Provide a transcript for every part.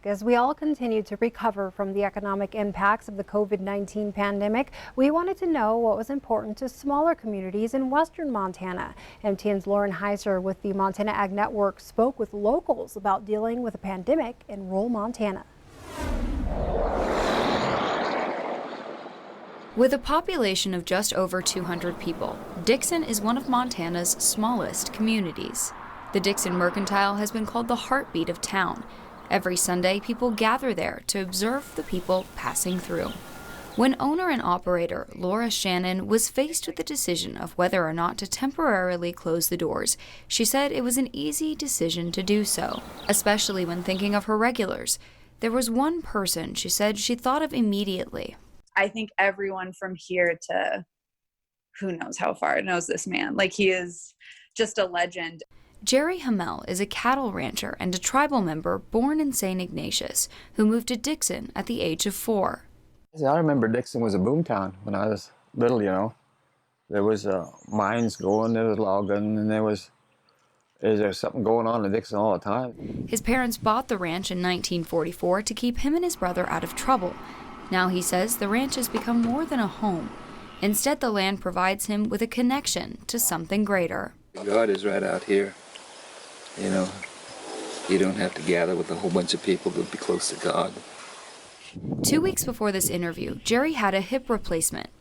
As we all continue to recover from the economic impacts of the COVID-19 pandemic, we wanted to know what was important to smaller communities in western Montana. MTN's Lauren Heiser with the Montana Ag Network spoke with locals about dealing with a pandemic in rural Montana. With a population of just over 200 people, Dixon is one of Montana's smallest communities. The Dixon Mercantile has been called the heartbeat of town. Every Sunday, people gather there to observe the people passing through. When owner and operator Laura Shannon was faced with the decision of whether or not to temporarily close the doors, she said it was an easy decision to do so, especially when thinking of her regulars. There was one person she said she thought of immediately. I think everyone from here to who knows how far knows this man. Like, he is just a legend. Jerry Hamel is a cattle rancher and a tribal member born in St. Ignatius who moved to Dixon at the age of 4. I remember Dixon was a boom town when I was little, There was mines going, there was logging, and is there something going on in Dixon all the time. His parents bought the ranch in 1944 to keep him and his brother out of trouble. Now he says the ranch has become more than a home. Instead, the land provides him with a connection to something greater. God is right out here. You don't have to gather with a whole bunch of people to be close to God. 2 weeks before this interview, Jerry had a hip replacement.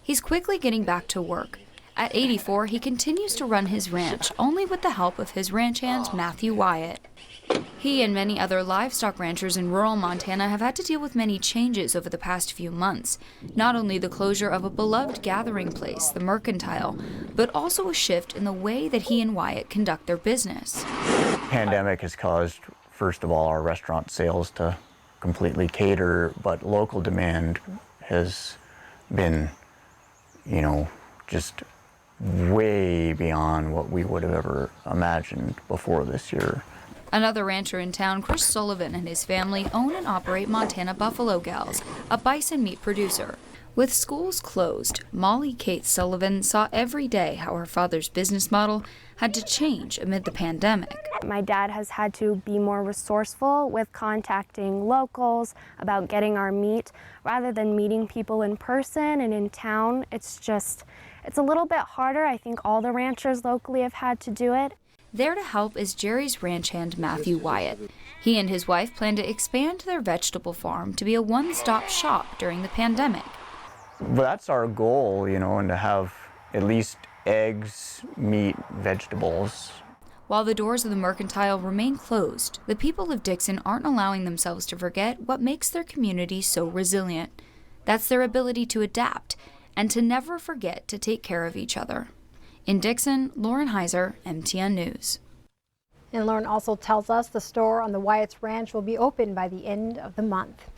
He's quickly getting back to work. At 84, he continues to run his ranch, only with the help of his ranch hand, Matthew Wyatt. He and many other livestock ranchers in rural Montana have had to deal with many changes over the past few months. Not only the closure of a beloved gathering place, the Mercantile, but also a shift in the way that he and Wyatt conduct their business. Pandemic has caused, first of all, our restaurant sales to completely cater, but local demand has been, just way beyond what we would have ever imagined before this year. Another rancher in town, Chris Sullivan, and his family own and operate Montana Buffalo Gals, a bison meat producer. With schools closed, Molly Kate Sullivan saw every day how her father's business model had to change amid the pandemic. My dad has had to be more resourceful with contacting locals about getting our meat rather than meeting people in person and in town. It's a little bit harder. I think all the ranchers locally have had to do it. There to help is Jerry's ranch hand, Matthew Wyatt. He and his wife plan to expand their vegetable farm to be a one-stop shop during the pandemic. But that's our goal, and to have at least eggs, meat, vegetables. While the doors of the Mercantile remain closed, the people of Dixon aren't allowing themselves to forget what makes their community so resilient. That's their ability to adapt and to never forget to take care of each other. In Dixon, Lauren Heiser, MTN News. And Lauren also tells us the store on the Wyatt's Ranch will be open by the end of the month.